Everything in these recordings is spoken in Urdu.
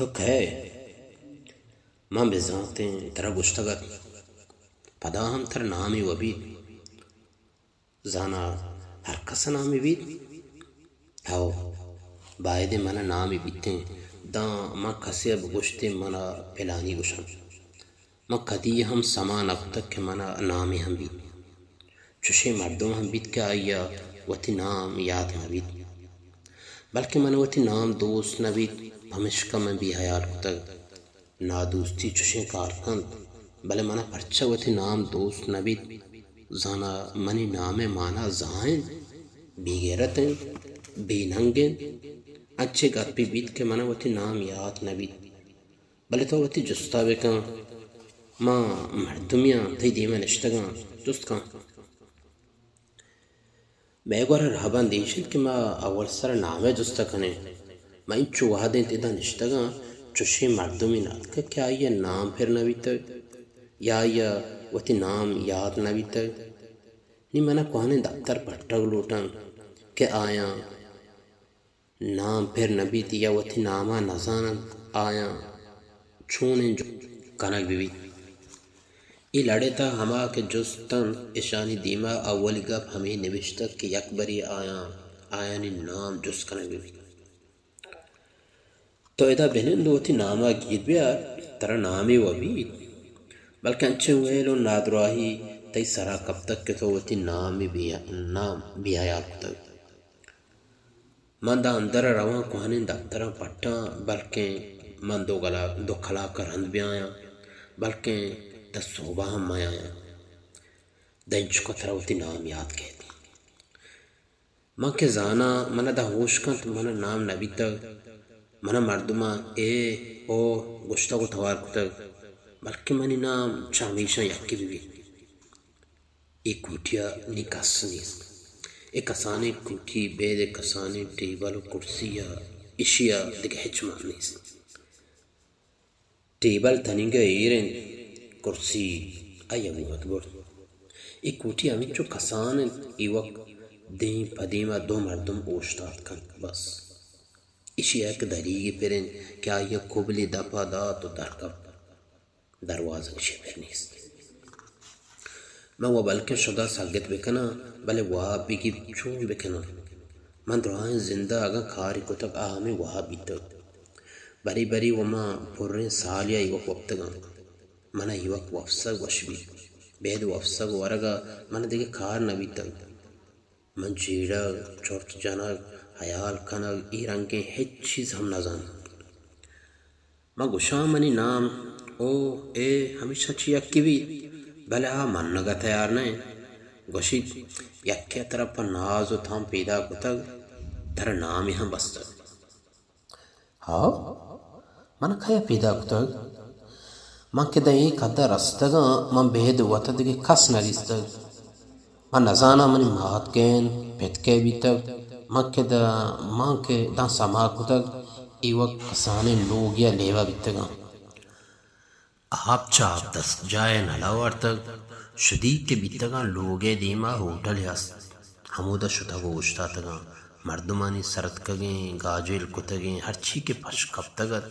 تو کہ ماں بزانتیں ترا گشتگت پدا ہم تر نامی وبید زانا ہر کس نامی بید ہاو باید منا نامی بیتیں داں ماں کسی اب گشتے منا پلانی گشن ماں کدی ہم سما نکتک کہ منا نامی ہم بید چوشے مردم ہم بید کہ آیا وتی نام یاد نبید بلکہ من وتی نام دوست نبید ہمشکا من بھی حیال کتگ نادوستی چوشیں کار کند بلے منا پرچہ وتی نام دوست نبید زانا منی نام مانا زائن بی غیرتیں بی ننگیں اچھے گرپی بید کہ منا وتی نام یاد نبید بلے تو وتی جستا بکن ماں مردمیاں تی دیمہ نشتگاں جست کن میں گورا رہبان دیشت کہ ما اول سر نامے جستا کنے ما ان چوہادیں تیدا نشتگاں چوشے مردمی نات کہ کیا یہ نام پھر نبیتا یا وتی نام یاد نبیتا نی منا کوہنے دفتر پٹھگ لوٹاں کہ آیا نام پھر نبیتی یا وتی ناما نزانا آیا چھونے جو کنک بھی ای لڑے تا ہما کے جستن اشانی دیما اولی گپ ہمیں نوشتک کہ یک بری آیانی نام جست کنک بھی تو ادا بہنن دو تی ناما گید بیار ترا نامی و بید بلکہ انچے ویلو نادراہی تی سرا کب تک کہ تو تی نام بھی آیا کتگ من دا اندر روان کوہنین دفتران پٹا بلکہ من دو کھلا کر ہند بھی آیا بلکہ دا صوبہ ہم میں آیا دا انچکو ترا تی نام یاد کہتی من کے زانا من دا ہوش کن تو من نام نبی تگ من مردما اے او گشتا کو توار کتگ بلکہ منی نام چامیشا یکی بھی ای کوٹیا نی کس نیست ای کسانی کوٹی بید کسانی ٹیبل و کرسیا اشیا دیگه ہچ مان نیست ٹیبل تنینگا ایرن کرسی آیا بوت برد ای کوٹی ہمیں چو کسان ای وقت دیں پدیما دو مردم اوشتاد کن بس اشی ایک دریگی پرن کیا یہ قبلی دپا دا تو درکب دروازہ اشی پر نیست میں وہ بلکہ شدہ ساگت بکنا بلے وہاں بھی کی چون بکنا من دعائیں زندہ اگا کھاری کو تک آہمیں وہاں بھی تک بری بری وما پرین سالیا ای وقت گا منا ای وقت وفسگ وشبی بید وفسگ ورگا من دیگه کار نبی تک من جیڑا چورت جنگ حیال کنگ ای رنگیں ہیچ چیز ہم نزان من گشا منی نام او اے ہمیشہ چی یکی بھی بلے من نگا تیار نہیں گوشید یکی طرف ناز و تھام پیدا کتگ تر نامی ہم بستگ ہاں من کھایا پیدا کتگ من که دا ای کدا رستگا من بید وطا دیگه کس نریستگ من نزانا منی مات گین پیتکے بیتگ من که دا سما کتگ ای وقت کسانی لوگیا لیوا بیتگا آپ چاپ دست جائے نلاور تک شدید کے بیتگا لوگے دیما ہوٹل ہست ہمودا شتا گوشتا تگا مردمانی سرد کگیں گاجل کتگیں ہر چی کے پش کب تگت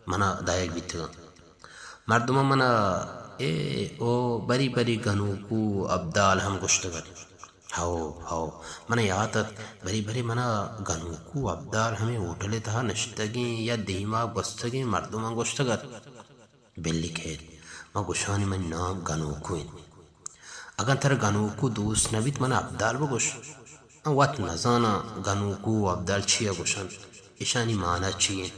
منا دائک بیتگا مردمان منا اے او بری بری گنوکو ابدال ہم گشتگت ہاو منا یادت بری بری منا گنوکو ابدال ہمیں ہوٹلے تہا نشتگیں یا دیما بستگیں مردمان گشتگت بلی کھیل ما گشانی من نام گنوکو ہیں اگر تر گنوکو دوست نبیت من ابدال بگوش وقت نزانا گنوکو ابدال چیا گوشن اشانی مانا چیئے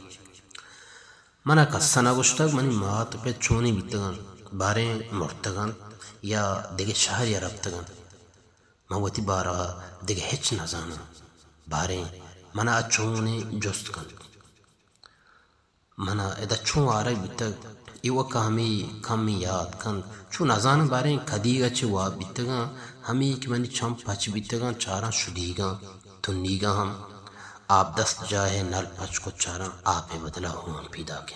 منا کسانا گوشتگ منی مات پہ چونی بیتگن بارے مرتگن یا دیگه شہر یا ربتگن من وتی بارا دیگه ہچ نزانا بارے منا چونی جست کن منا ادا چون آرک بیتگ ای وقت کمی یاد کن چون نزان بارے کدیگا چی واب بیتگا ہمیں کہ منی چم پچ بیتگا چارا شدیگا تنیگا ہم آپ دست جائے نل پچ کو چارا آپ بدلا ہون پیدا کے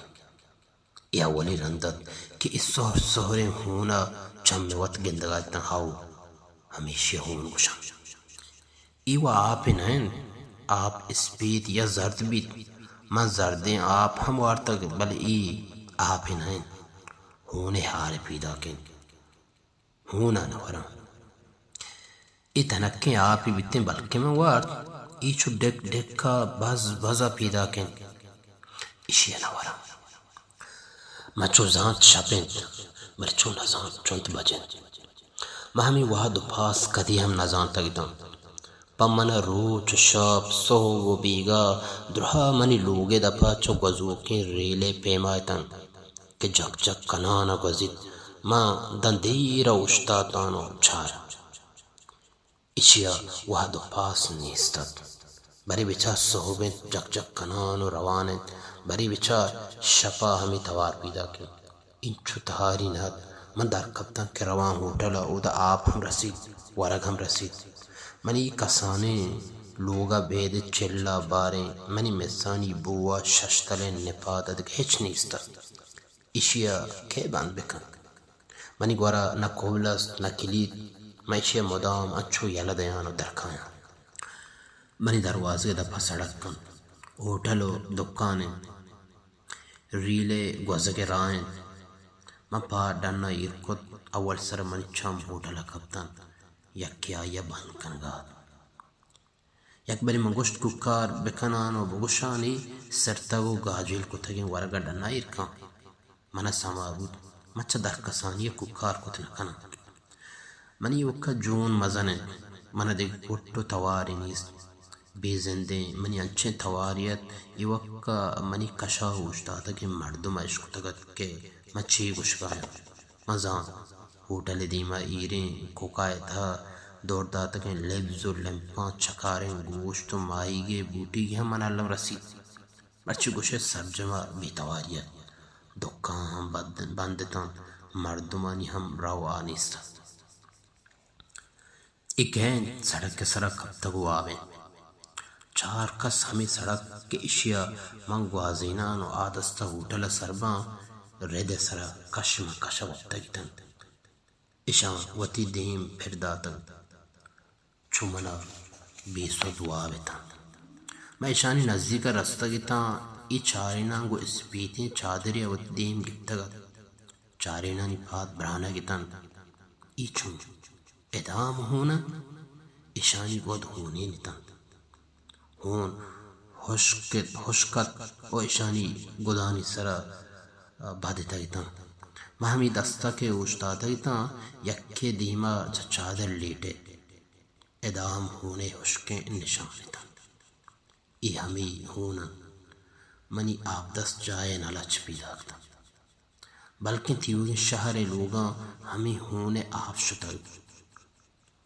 یا ولی رندت کہ اس سہرے ہونا چم وقت گندگا تنہاؤ ہمیشہ ہون گشا ایوا آپ نین آپ اسپید یا زرد بیت من زردیں آپ ہم وارتگ بل ای آپ ہیں ہونے ہار پیدا کن ہونا نورا ای تنکیں آپ ہی بیتیں بلکہ میں وارت ای چو ڈک ڈکا بز بزا پیدا کن اشی نورا مچو زانت شپنت مرچو نزانت چونت بجن مہمی وحد پاس کدی ہم نزانت تگتا پمن روچ شاپ سو و بیگا درہا منی لوگے دپا چو گزوکیں ریلے پیمائتن کہ جگ جگ کنانا گزید ماں دندیر اشتاتانو چھار اشیا وحد پاس نیستت بری بچا صحبت جگ جگ کنانو روانت بری بچا شپا ہمی توار پیدا کن انچو تہاری نہت من در کبتن کہ روان ہوٹلا او دا آپ ہم رسید ورگ ہم رسید منی کسانے لوگا بید چلا باریں منی مسانی بوا ششتلے نپادت ہچ نیستا اشیا کے بند بکن منی گورا نہ کوبلس نہ کلید میں اشیا مدام اچھو یلا دیانو درکایا منی دروازے دپا سڑک کن ہوٹلو دکانیں ریلے گوزگے رائیں من پا ڈنا ایرکت اول سر من چم ہوٹل کپتن یکی آیا بند کنگاد یک بری من گوشت ککار بکنانو بگوشانی سرتگو گاجیل کتگین ورگا ڈنا ایرکان من سما بود مچا در کسانی ککار کت نکنا منی وکا جون مزنے من دیکھ گوٹو تواری نیست بے زندے منی انچیں تواریت یہ وقا منی کشا ہوشتا تھا کہ مردم عشق تگت کے مچھی گشگایا مزان ہوٹل دیما ایریں کوکائے تھا دور داتا کہ لبز و لمپاں چکاریں گوشت و مائی گے بوٹی گے ہم من علم رسید بچے گوشے سرجمہ بی تواریت دکان ہم بندتاں مردمانی ہم رو آنیستا ایک گین سڑک کے سرک کب تگو آویں چار کس ہمیں سڑک کے اشیا من گوازینان و آدستا ہوٹل سرباں رد سرا کشم کشا وقتگتن اشان وتی دیم پھر داتن چمنا بیسو دعا بیتن میں اشانی نزدیک رستہ گتا ای چارینان گو اسپیتیں چادری وتی دیم گتگت چارینانی پات برانا گتن ای چون ادام ہونا اشانی گود ہونی نتن ہون حشکت و اشانی گدانی سرا بادتا گتا مہمی دستا کے اوشتاتا گتا یکے دیما چادر لیٹے ادام ہونے حشکیں نشانتا ای ہمی ہونا منی آپ دست جائے نلچ پیدا گتا بلکہ تیوگی شہر لوگاں ہمی ہونے آپ شتا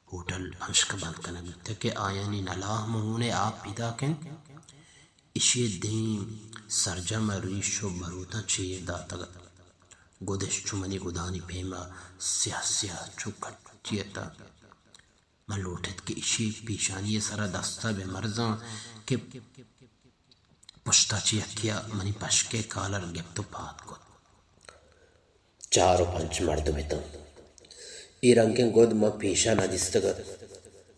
ہوٹل ہمشک بند کنگی تکہ آیانی نلاہ مہونے آپ پیدا کن اشی دیم سرجم ریشو بروتا چیر داتگت گودش چمنی گدانی پیما سیاہ سیاہ چکٹیتا من لوٹت کہ اشی پیشانی سرا دستا بے مرزاں کہ پشتا چیا کیا منی پشکے کالر گپتو پات کو چارو پنچ مرد بیتن ای رنگیں گود ما پیشا ندستگت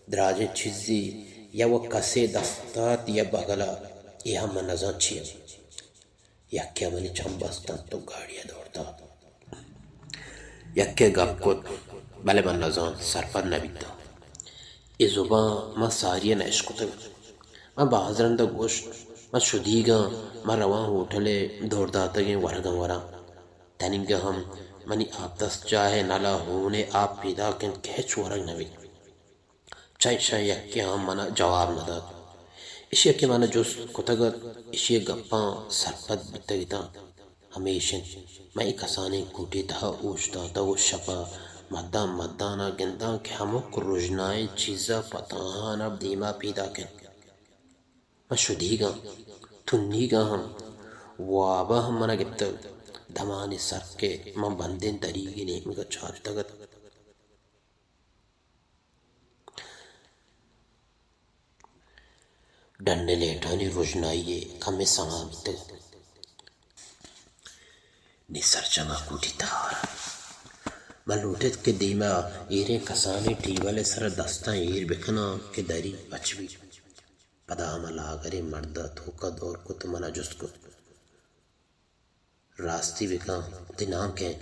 دراجیں چیزی یا وہ کسے دستات یا بغلا یہ ہم نظان چیم یکے منی چم بستن تو گاڑیاں دوڑتا یکے گپ کت بلے من نظان سرپد نبیتا ای زبان ما ساریا نعشقتا ما بازرند گوشت ما شدیگا ما روان ہوٹلے دوڑ داتا گئے ورگا ورا تنگا ہم منی آپ دست جاہے نلا ہونے آپ پیدا کن کہچ ورگ نبی چاہی شاہ یکی ہم منا جواب نداد اشی یکی منا جس کتگت اشی گپاں سرپد بتگتا ہمیشن میں ایک کسانے کوٹی تہا اوشتا تا وہ شپا مدان مدانا گندان کہ ہمک رجنائیں چیزا پتاہان اب دیما پیدا کن میں شدیگا تنیگا ہم وابا ہم منا گپتا دمانی سر کے من بندین دریگی نیمی کا چھارتا گت ڈنڈے لیٹانی رجنائیے کمی سمامیتا نی سر چما کوٹی تہارا من لوٹت کے دیما ایرے کسانے ٹیوالے سر دستان ایر بکنا کہ دری بچ بھی پدا ہم لاغر مردہ تھوکا دور کو تو منا جست کو راستی بکا دنام کہیں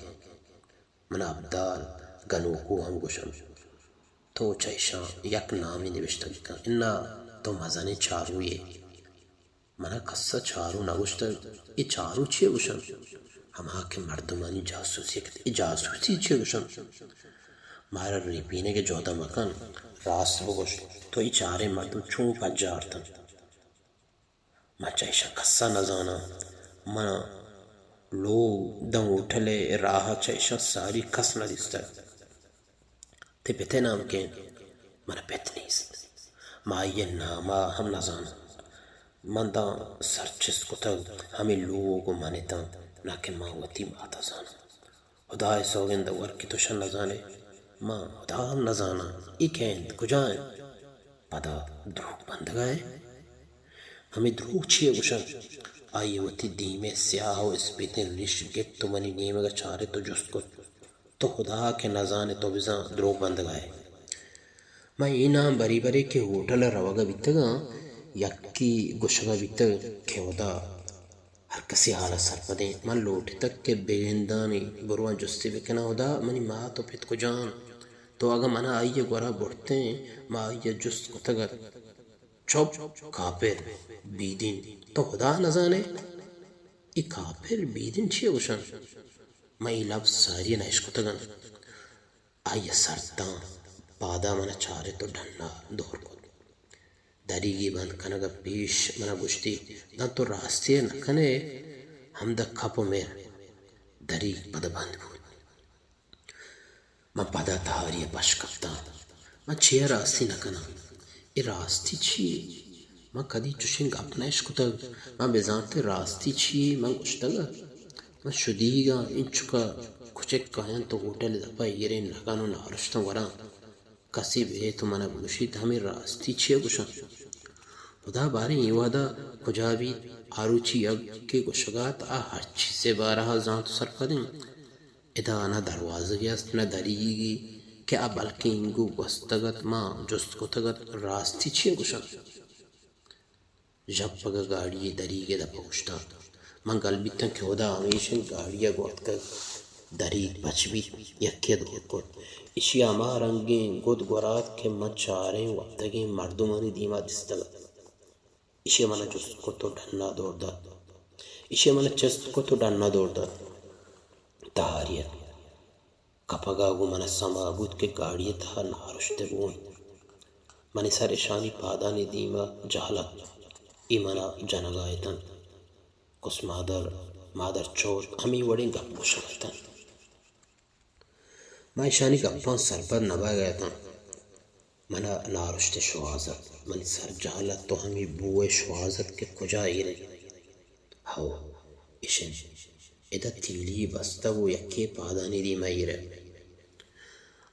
منا عبدال گنو کو ہم گوشم تو چیشاں یک نامی نوشتا بکا انا تو مزانی چارو یہ منا قصہ چارو نگوشتا یہ چارو چیئے گوشم ہما کے مردمانی جاسوسی کہتے یہ جاسوسی چیئے گوشم مارا ریپینے کے جودا مکان راست بگوشت تو یہ چارے مردم چون پجارتا ما چیشا قصہ نزانا منا لوگ دم اٹھلے راہ چیشا ساری کس نہ دیستا تے پتے نام کے منا پت نیست ما یہ ناما ہم نزانا من دا سرچس کو تگ ہمیں لوگوں کو مانتا نہ کہ ماں وطی ماتا زانا خدا سوگند ور کی تو شن نزانے ماں خدا ہم نزانا ای کہند کجائیں پدا دروگ بند گئے ہمیں دروگ چھئے گوشن آئی وطی دیمے سیاہ و اسپیتن ریش گت تو منی نیمگا چارے تو جست کو تو خدا کے نزانے تو بزاں دروگ بند گئے میں ای نام بری بری کے ہوٹل روگا بیتگا یکی گوشگا بیتگ کہ خدا ہر کسی حالا سر پدیں من لوٹی تک کہ بیگندانی بروان جستی بکنا خدا منی ماں تو پت کو جان تو اگر منا آئیے گورا بڑھتے ہیں ماں آئیے جست کو تگر چوب کافر بیدین تو خدا نزانے ای کافر بیدین چھئے گوشن میں ای لفظ ساری نائش کو تگن آئیے سرطان پادا منا چارے تو ڈھننا دور کو دریگی بند کنگا پیش منا گوشتی دن تو راستی نکنے ہم دا کھپو میر دریگ پدا بند بود من پدا تاری پش کپتا من چیئے راستی نکنا ای راستی چی من کدی چوشنگ اپنا عشق تگ من بزانتے راستی چی من گوشتگا من شدیگا انچکا کچک کہن تو ہوٹل دپا ایرین لگانو نارشتا وران کسی بے تو منا گوشید ہمیں راستی چیئے گوشن خدا بارے یہ وعدہ کجا بھی آروچی اگ کے گوشگات آ ہر چیزے بارہا زان تو سر پدیں ادا نہ دروازہ گیست نہ دریگی کہ اب بلکہ انگو گستگت ماں جست کو تگت راستی چھے گوشن جب پگا گاڑی دریگے دا پوشتا من قلبی تن کہ خدا ہمیشن گاڑیا گوت کر دریگ بچ بھی یکی دور کو اسی اما رنگیں گود گورات کے من چاریں وقتگیں مردمانی دیما دستگت اسے منا جست کو تو ڈھننا دور دا اسے منا چست کو تو ڈھننا دور دا تاریہ کپگا گو منا سما بود کے گاڑی تھا نارشتے بوئیں منی سر شانی پادانی دیما جہلا ای منا جنگایتن کس مادر چور ہمیں وڑیں گپ گوشگتن میں شانی گپان سر پر نبا گیا تھا منا نارشت شوازت منی سر جہلت تو ہمیں بوئے شوازت کے کجا ہی رہی ہو اشن ادا تیلی بستا وہ یکی پادانی دی مئی رہی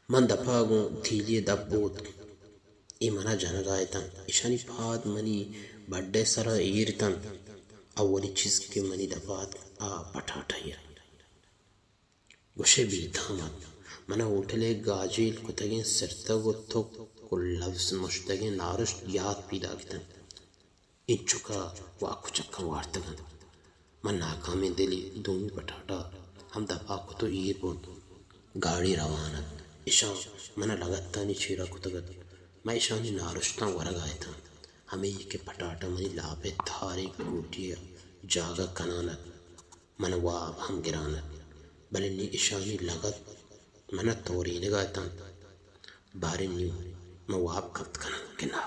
من دپا گو تیلی دب بود ای منا جنگایتن اشانی پاد منی بڑے سرا ایرتن اولی چیز کے منی دپات پٹاٹھائی گوشے بھی دھامت منا ہوٹلے گاجیل کتگیں سرتگ و تھک کو لفظ مشتگیں نارشت یاد پیدا کتن ان چکا واکو چکا وارتگن من ناکامی دلی دومی پٹاٹا ہم دپا کو تو ایر بود گاڑی روانت اشان منا لگتانی چیرا کتگت میں اشانی نارشتاں ورگائے تھا ہمیں یہ کہ پٹاٹا منی لاپے تھارے گوٹیا جاگا کنانت من واب ہم گرانت بلنی اشانی لگت منا توری نگاہ تھا بارے نیو میں واب کبت کنن کنا